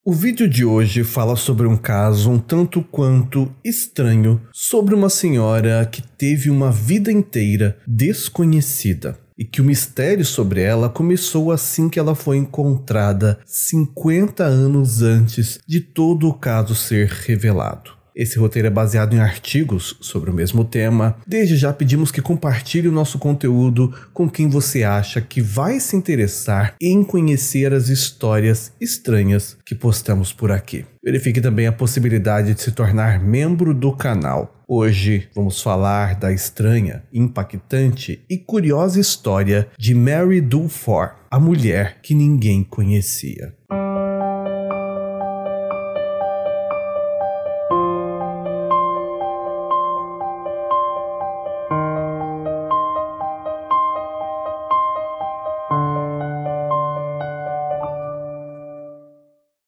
O vídeo de hoje fala sobre um caso um tanto quanto estranho sobre uma senhora que teve uma vida inteira desconhecida e que o mistério sobre ela começou assim que ela foi encontrada 50 anos antes de todo o caso ser revelado. Esse roteiro é baseado em artigos sobre o mesmo tema. Desde já pedimos que compartilhe o nosso conteúdo com quem você acha que vai se interessar em conhecer as histórias estranhas que postamos por aqui. Verifique também a possibilidade de se tornar membro do canal. Hoje vamos falar da estranha, impactante e curiosa história de Mary Dulfore, a mulher que ninguém conhecia.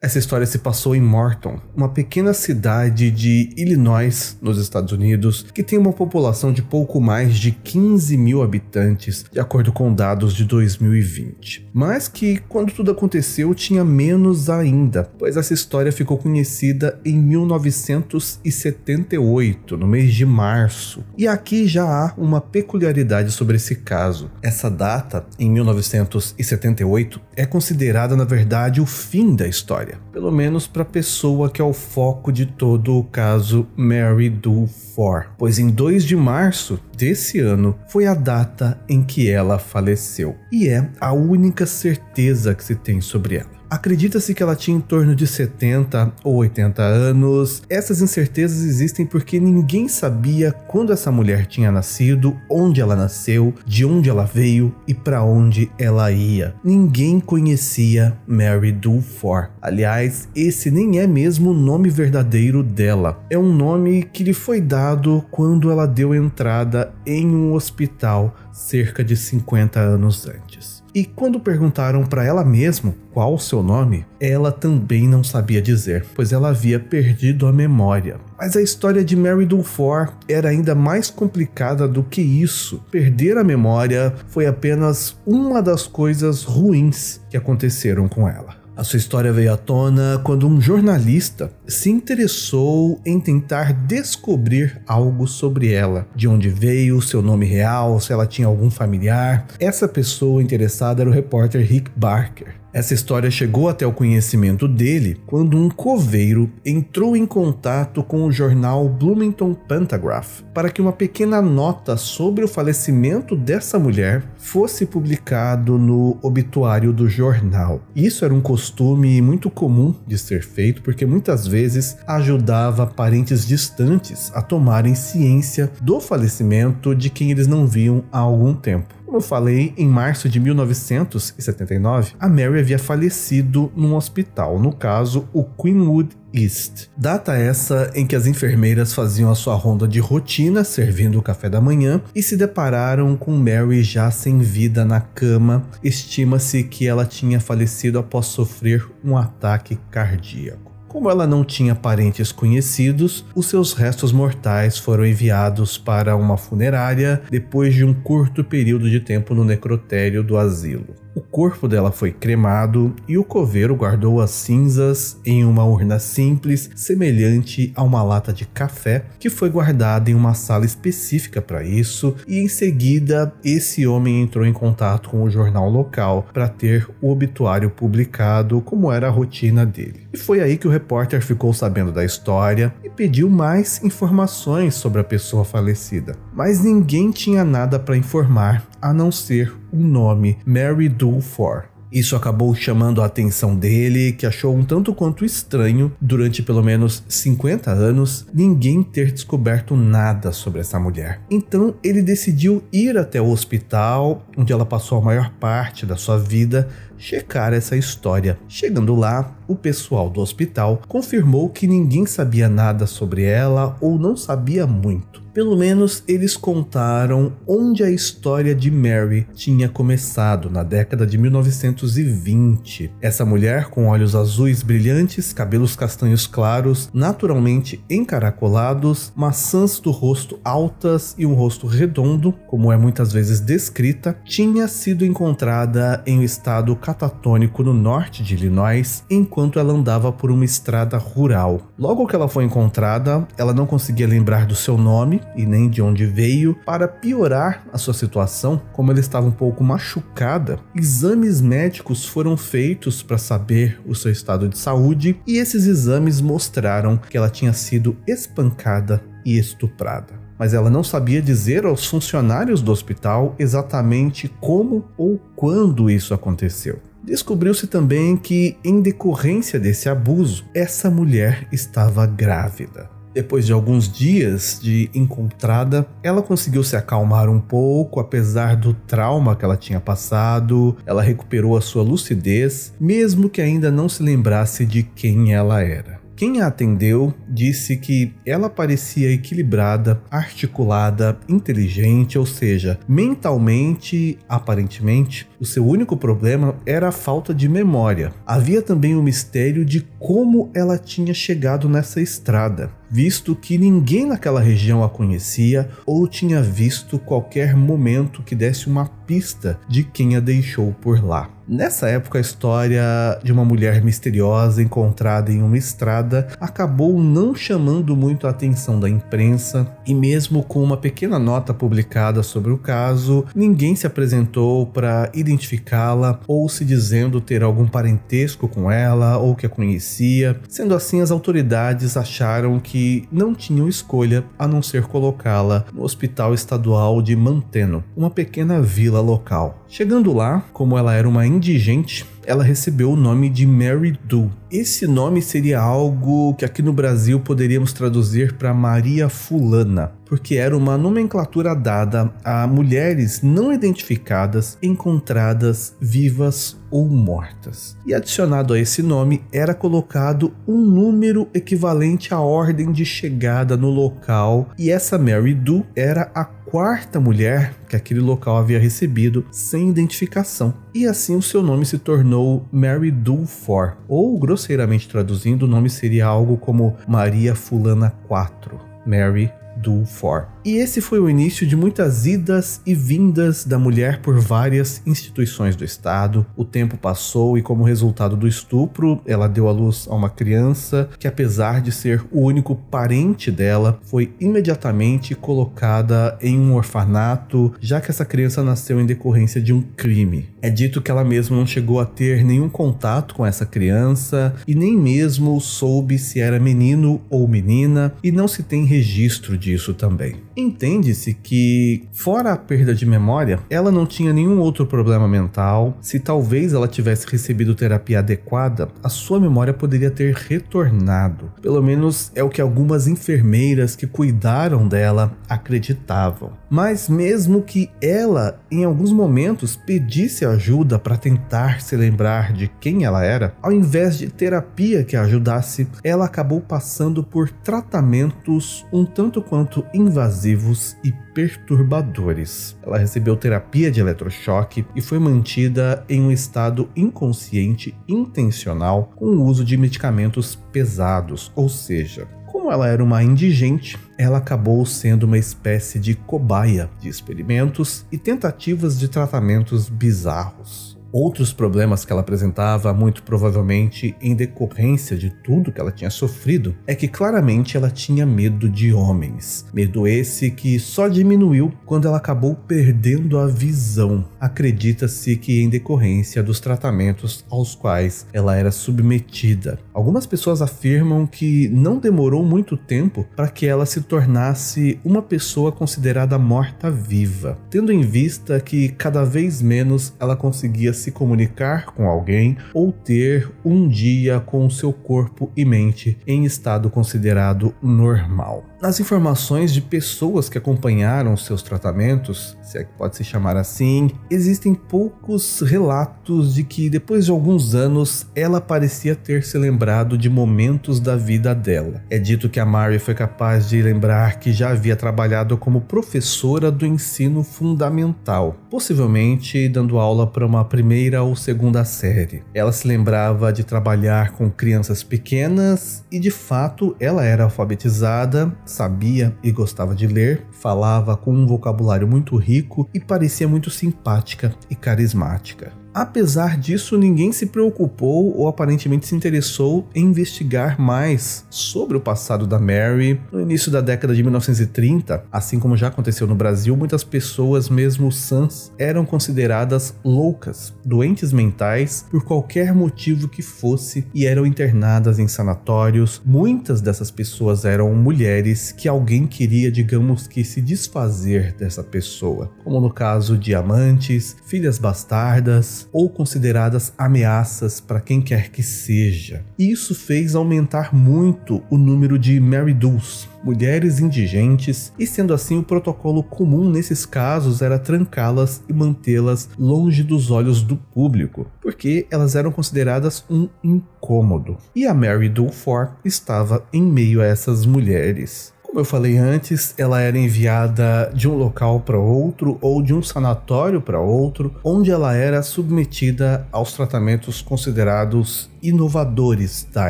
Essa história se passou em Morton, uma pequena cidade de Illinois, nos Estados Unidos, que tem uma população de pouco mais de 15 mil habitantes, de acordo com dados de 2020. Mas que, quando tudo aconteceu, tinha menos ainda, pois essa história ficou conhecida em 1978, no mês de março. E aqui já há uma peculiaridade sobre esse caso. Essa data, em 1978, é considerada, na verdade, o fim da história. Pelo menos para a pessoa que é o foco de todo o caso Mary Dulfore, pois em 2 de março desse ano foi a data em que ela faleceu, e é a única certeza que se tem sobre ela. Acredita-se que ela tinha em torno de 70 ou 80 anos. Essas incertezas existem porque ninguém sabia quando essa mulher tinha nascido, onde ela nasceu, de onde ela veio e para onde ela ia. Ninguém conhecia Mary Dulfore. Aliás, esse nem é mesmo o nome verdadeiro dela. É um nome que lhe foi dado quando ela deu entrada em um hospital cerca de 50 anos antes. E quando perguntaram para ela mesma qual o seu nome, ela também não sabia dizer, pois ela havia perdido a memória. Mas a história de Mary Dulfore era ainda mais complicada do que isso. Perder a memória foi apenas uma das coisas ruins que aconteceram com ela. A sua história veio à tona quando um jornalista se interessou em tentar descobrir algo sobre ela. De onde veio, seu nome real, se ela tinha algum familiar. Essa pessoa interessada era o repórter Rick Barker. Essa história chegou até o conhecimento dele quando um coveiro entrou em contato com o jornal Bloomington Pantagraph para que uma pequena nota sobre o falecimento dessa mulher fosse publicado no obituário do jornal. Isso era um costume muito comum de ser feito porque muitas vezes ajudava parentes distantes a tomarem ciência do falecimento de quem eles não viam há algum tempo. Como eu falei, em março de 1979, a Mary havia falecido num hospital, no caso, o Queenwood East. Data essa em que as enfermeiras faziam a sua ronda de rotina, servindo o café da manhã, e se depararam com Mary já sem vida na cama. Estima-se que ela tinha falecido após sofrer um ataque cardíaco. Como ela não tinha parentes conhecidos, os seus restos mortais foram enviados para uma funerária depois de um curto período de tempo no necrotério do asilo. O corpo dela foi cremado e o coveiro guardou as cinzas em uma urna simples, semelhante a uma lata de café, que foi guardada em uma sala específica para isso, e em seguida esse homem entrou em contato com o jornal local para ter o obituário publicado, como era a rotina dele. E foi aí que o repórter ficou sabendo da história e pediu mais informações sobre a pessoa falecida. Mas ninguém tinha nada para informar, a não ser o nome Mary Dulfore. Isso acabou chamando a atenção dele, que achou um tanto quanto estranho, durante pelo menos 50 anos, ninguém ter descoberto nada sobre essa mulher. Então ele decidiu ir até o hospital, onde ela passou a maior parte da sua vida, checar essa história. Chegando lá, o pessoal do hospital confirmou que ninguém sabia nada sobre ela ou não sabia muito. Pelo menos eles contaram onde a história de Mary tinha começado, na década de 1920. Essa mulher com olhos azuis brilhantes, cabelos castanhos claros, naturalmente encaracolados, maçãs do rosto altas e um rosto redondo, como é muitas vezes descrita, tinha sido encontrada em um estado catatônico no norte de Illinois enquanto ela andava por uma estrada rural. Logo que ela foi encontrada, ela não conseguia lembrar do seu nome e nem de onde veio. Para piorar a sua situação, como ela estava um pouco machucada, exames médicos foram feitos para saber o seu estado de saúde e esses exames mostraram que ela tinha sido espancada e estuprada. Mas ela não sabia dizer aos funcionários do hospital exatamente como ou quando isso aconteceu. Descobriu-se também que, em decorrência desse abuso, essa mulher estava grávida. Depois de alguns dias de encontrada, ela conseguiu se acalmar um pouco, apesar do trauma que ela tinha passado. Ela recuperou a sua lucidez, mesmo que ainda não se lembrasse de quem ela era. Quem a atendeu disse que ela parecia equilibrada, articulada, inteligente, ou seja, mentalmente, aparentemente, o seu único problema era a falta de memória. Havia também o mistério de como ela tinha chegado nessa estrada, visto que ninguém naquela região a conhecia ou tinha visto qualquer momento que desse uma pista de quem a deixou por lá. Nessa época, a história de uma mulher misteriosa encontrada em uma estrada acabou não chamando muito a atenção da imprensa, e mesmo com uma pequena nota publicada sobre o caso, ninguém se apresentou para identificá-la ou se dizendo ter algum parentesco com ela ou que a conhecia. Sendo assim, as autoridades acharam que não tinham escolha a não ser colocá-la no Hospital Estadual de Manteno, uma pequena vila local. Chegando lá, como ela era uma indigente, ela recebeu o nome de Mary Doe. Esse nome seria algo que aqui no Brasil poderíamos traduzir para Maria Fulana, porque era uma nomenclatura dada a mulheres não identificadas encontradas vivas ou mortas. E adicionado a esse nome era colocado um número equivalente à ordem de chegada no local, e essa Mary Doe era a quarta mulher que aquele local havia recebido sem identificação, e assim o seu nome se tornou Mary Doe IV, ou grosseiramente traduzindo, o nome seria algo como Maria Fulana IV, Mary Doe IV. E esse foi o início de muitas idas e vindas da mulher por várias instituições do estado. O tempo passou e, como resultado do estupro, ela deu à luz a uma criança que, apesar de ser o único parente dela, foi imediatamente colocada em um orfanato, já que essa criança nasceu em decorrência de um crime. É dito que ela mesma não chegou a ter nenhum contato com essa criança e nem mesmo soube se era menino ou menina, e não se tem registro disso também. Entende-se que, fora a perda de memória, ela não tinha nenhum outro problema mental. Se talvez ela tivesse recebido terapia adequada, a sua memória poderia ter retornado. Pelo menos é o que algumas enfermeiras que cuidaram dela acreditavam. Mas mesmo que ela, em alguns momentos, pedisse ajuda para tentar se lembrar de quem ela era, ao invés de terapia que a ajudasse, ela acabou passando por tratamentos um tanto quanto invasivos e perturbadores. Ela recebeu terapia de eletrochoque e foi mantida em um estado inconsciente intencional com o uso de medicamentos pesados, ou seja, como ela era uma indigente, ela acabou sendo uma espécie de cobaia de experimentos e tentativas de tratamentos bizarros. Outros problemas que ela apresentava, muito provavelmente em decorrência de tudo que ela tinha sofrido, é que claramente ela tinha medo de homens. Medo esse que só diminuiu quando ela acabou perdendo a visão. Acredita-se que em decorrência dos tratamentos aos quais ela era submetida. Algumas pessoas afirmam que não demorou muito tempo para que ela se tornasse uma pessoa considerada morta-viva, tendo em vista que cada vez menos ela conseguia se comunicar com alguém ou ter um dia com o seu corpo e mente em estado considerado normal. Nas informações de pessoas que acompanharam seus tratamentos, se é que pode se chamar assim, existem poucos relatos de que depois de alguns anos ela parecia ter se lembrado de momentos da vida dela. É dito que a Mary foi capaz de lembrar que já havia trabalhado como professora do ensino fundamental, possivelmente dando aula para uma primeira ou segunda série. Ela se lembrava de trabalhar com crianças pequenas e, de fato, ela era alfabetizada, sabia e gostava de ler, falava com um vocabulário muito rico e parecia muito simpática e carismática. Apesar disso, ninguém se preocupou ou aparentemente se interessou em investigar mais sobre o passado da Mary. No início da década de 1930, assim como já aconteceu no Brasil, muitas pessoas, mesmo sãs, eram consideradas loucas, doentes mentais, por qualquer motivo que fosse, e eram internadas em sanatórios. Muitas dessas pessoas eram mulheres que alguém queria, digamos que, se desfazer dessa pessoa, como no caso de amantes, filhas bastardas ou consideradas ameaças para quem quer que seja. Isso fez aumentar muito o número de Mary Douls, mulheres indigentes, e sendo assim o protocolo comum nesses casos era trancá-las e mantê-las longe dos olhos do público, porque elas eram consideradas um incômodo. E a Mary Dulford estava em meio a essas mulheres. Como eu falei antes, ela era enviada de um local para outro ou de um sanatório para outro, onde ela era submetida aos tratamentos considerados inovadores da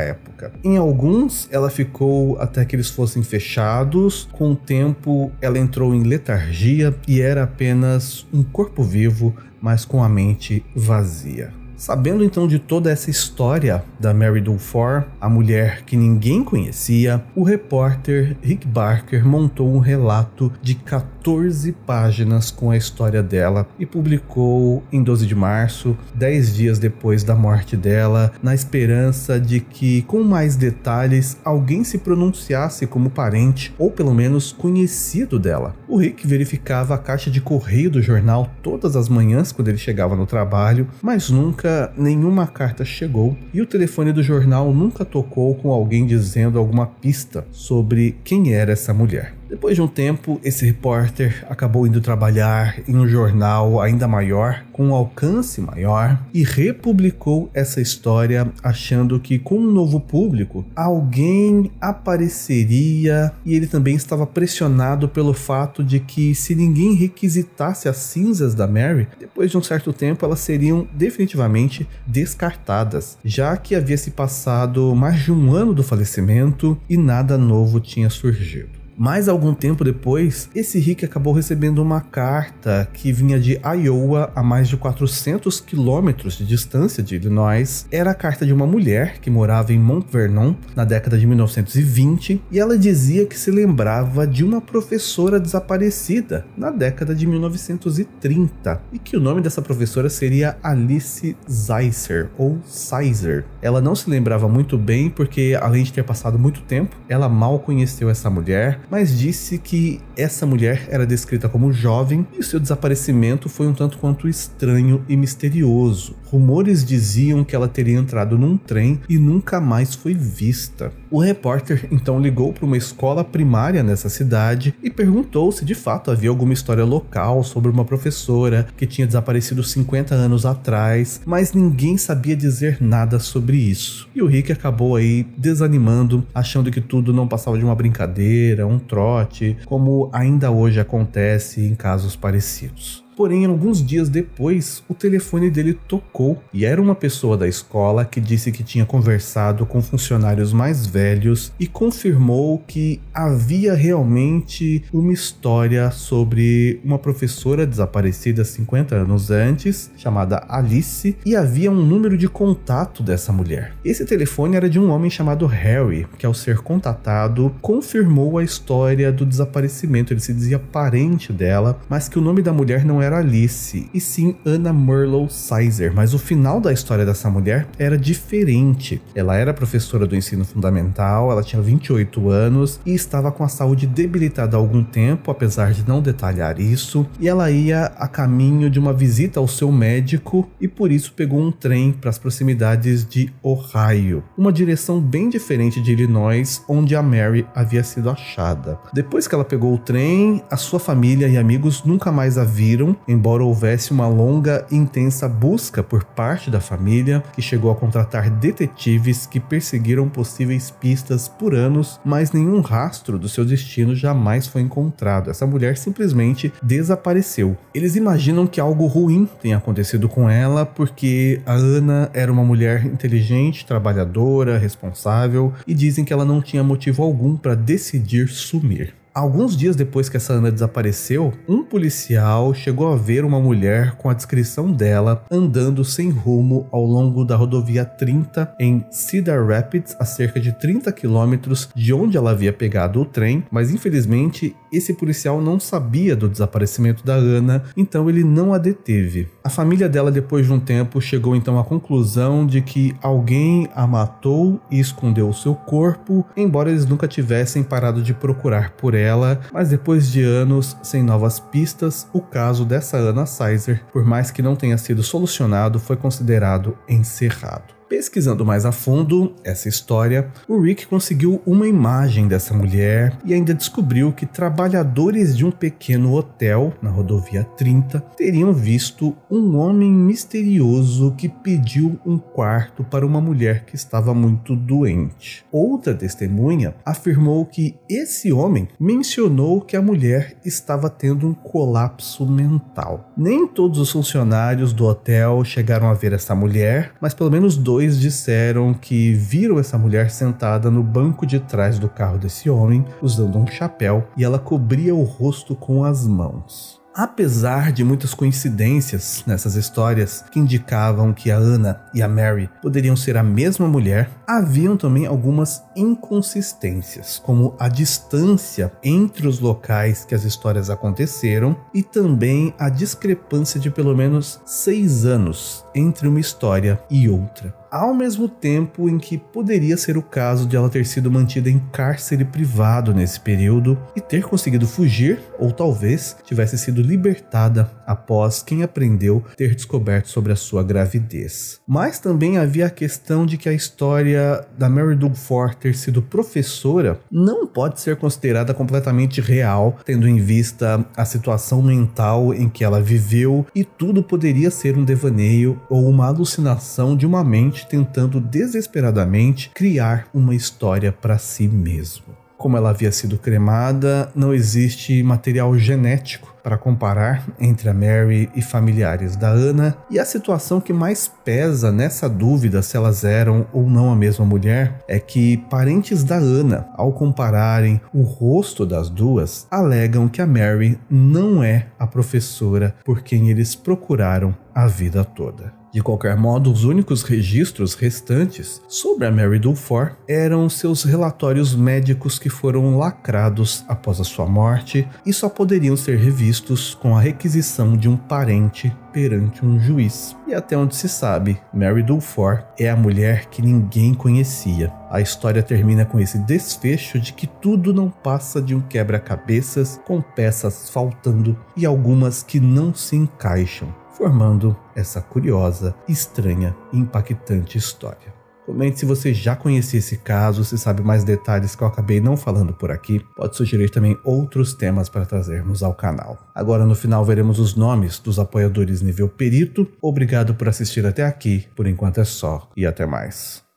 época. Em alguns, ela ficou até que eles fossem fechados. Com o tempo, ela entrou em letargia e era apenas um corpo vivo, mas com a mente vazia. Sabendo então de toda essa história da Mary Dulford, a mulher que ninguém conhecia, o repórter Rick Barker montou um relato de 14 páginas com a história dela e publicou em 12 de março, 10 dias depois da morte dela, na esperança de que, com mais detalhes, alguém se pronunciasse como parente ou pelo menos conhecido dela. O Rick verificava a caixa de correio do jornal todas as manhãs quando ele chegava no trabalho, mas nunca nenhuma carta chegou, e o telefone do jornal nunca tocou com alguém dizendo alguma pista sobre quem era essa mulher. Depois de um tempo, esse repórter acabou indo trabalhar em um jornal ainda maior, com um alcance maior, e republicou essa história achando que, com um novo público, alguém apareceria, e ele também estava pressionado pelo fato de que, se ninguém requisitasse as cinzas da Mary, depois de um certo tempo elas seriam definitivamente descartadas, já que havia se passado mais de um ano do falecimento e nada novo tinha surgido. Mas algum tempo depois, esse Rick acabou recebendo uma carta que vinha de Iowa, a mais de 400 quilômetros de distância de Illinois. Era a carta de uma mulher que morava em Mount Vernon na década de 1920, e ela dizia que se lembrava de uma professora desaparecida na década de 1930 e que o nome dessa professora seria Alice Sizer ou Sizer. Ela não se lembrava muito bem porque, além de ter passado muito tempo, ela mal conheceu essa mulher, mas disse que essa mulher era descrita como jovem e o seu desaparecimento foi um tanto quanto estranho e misterioso. Rumores diziam que ela teria entrado num trem e nunca mais foi vista. O repórter então ligou para uma escola primária nessa cidade e perguntou se de fato havia alguma história local sobre uma professora que tinha desaparecido 50 anos atrás, mas ninguém sabia dizer nada sobre isso. E o Rick acabou aí desanimando, achando que tudo não passava de uma brincadeira, um trote, como ainda hoje acontece em casos parecidos. Porém, alguns dias depois, o telefone dele tocou e era uma pessoa da escola que disse que tinha conversado com funcionários mais velhos e confirmou que havia realmente uma história sobre uma professora desaparecida 50 anos antes, chamada Alice, e havia um número de contato dessa mulher. Esse telefone era de um homem chamado Harry, que ao ser contatado, confirmou a história do desaparecimento. Ele se dizia parente dela, mas que o nome da mulher não era Alice, e sim Anna Merlo Sizer, mas o final da história dessa mulher era diferente. Ela era professora do ensino fundamental, ela tinha 28 anos e estava com a saúde debilitada há algum tempo, apesar de não detalhar isso, e ela ia a caminho de uma visita ao seu médico e por isso pegou um trem para as proximidades de Ohio, uma direção bem diferente de Illinois, onde a Mary havia sido achada. Depois que ela pegou o trem, a sua família e amigos nunca mais a viram, embora houvesse uma longa e intensa busca por parte da família, que chegou a contratar detetives que perseguiram possíveis pistas por anos, mas nenhum rastro do seu destino jamais foi encontrado. Essa mulher simplesmente desapareceu. Eles imaginam que algo ruim tenha acontecido com ela, porque a Anna era uma mulher inteligente, trabalhadora, responsável, e dizem que ela não tinha motivo algum para decidir sumir. Alguns dias depois que essa Ana desapareceu, um policial chegou a ver uma mulher com a descrição dela andando sem rumo ao longo da rodovia 30 em Cedar Rapids, a cerca de 30 quilômetros de onde ela havia pegado o trem, mas infelizmente esse policial não sabia do desaparecimento da Ana, então ele não a deteve. A família dela, depois de um tempo, chegou então à conclusão de que alguém a matou e escondeu o seu corpo, embora eles nunca tivessem parado de procurar por ela, mas depois de anos sem novas pistas, o caso dessa Ana Sizer, por mais que não tenha sido solucionado, foi considerado encerrado. Pesquisando mais a fundo essa história, o Rick conseguiu uma imagem dessa mulher e ainda descobriu que trabalhadores de um pequeno hotel na rodovia 30 teriam visto um homem misterioso que pediu um quarto para uma mulher que estava muito doente. Outra testemunha afirmou que esse homem mencionou que a mulher estava tendo um colapso mental. Nem todos os funcionários do hotel chegaram a ver essa mulher, mas pelo menos dois disseram que viram essa mulher sentada no banco de trás do carro desse homem, usando um chapéu, e ela cobria o rosto com as mãos. Apesar de muitas coincidências nessas histórias que indicavam que a Ana e a Mary poderiam ser a mesma mulher, haviam também algumas inconsistências, como a distância entre os locais que as histórias aconteceram e também a discrepância de pelo menos 6 anos entre uma história e outra. Ao mesmo tempo em que poderia ser o caso de ela ter sido mantida em cárcere privado nesse período e ter conseguido fugir, ou talvez tivesse sido libertada após quem aprendeu ter descoberto sobre a sua gravidez. Mas também havia a questão de que a história da Mary Dulford ter sido professora não pode ser considerada completamente real, tendo em vista a situação mental em que ela viveu, e tudo poderia ser um devaneio ou uma alucinação de uma mente tentando desesperadamente criar uma história para si mesmo. Como ela havia sido cremada, não existe material genético para comparar entre a Mary e familiares da Ana, e a situação que mais pesa nessa dúvida se elas eram ou não a mesma mulher é que parentes da Ana, ao compararem o rosto das duas, alegam que a Mary não é a professora por quem eles procuraram a vida toda. De qualquer modo, os únicos registros restantes sobre a Mary Dulford eram seus relatórios médicos que foram lacrados após a sua morte e só poderiam ser revistos com a requisição de um parente perante um juiz. E até onde se sabe, Mary Dulford é a mulher que ninguém conhecia. A história termina com esse desfecho de que tudo não passa de um quebra-cabeças com peças faltando e algumas que não se encaixam, formando essa curiosa, estranha e impactante história. Comente se você já conhecia esse caso, se sabe mais detalhes que eu acabei não falando por aqui. Pode sugerir também outros temas para trazermos ao canal. Agora no final veremos os nomes dos apoiadores nível perito. Obrigado por assistir até aqui, por enquanto é só e até mais.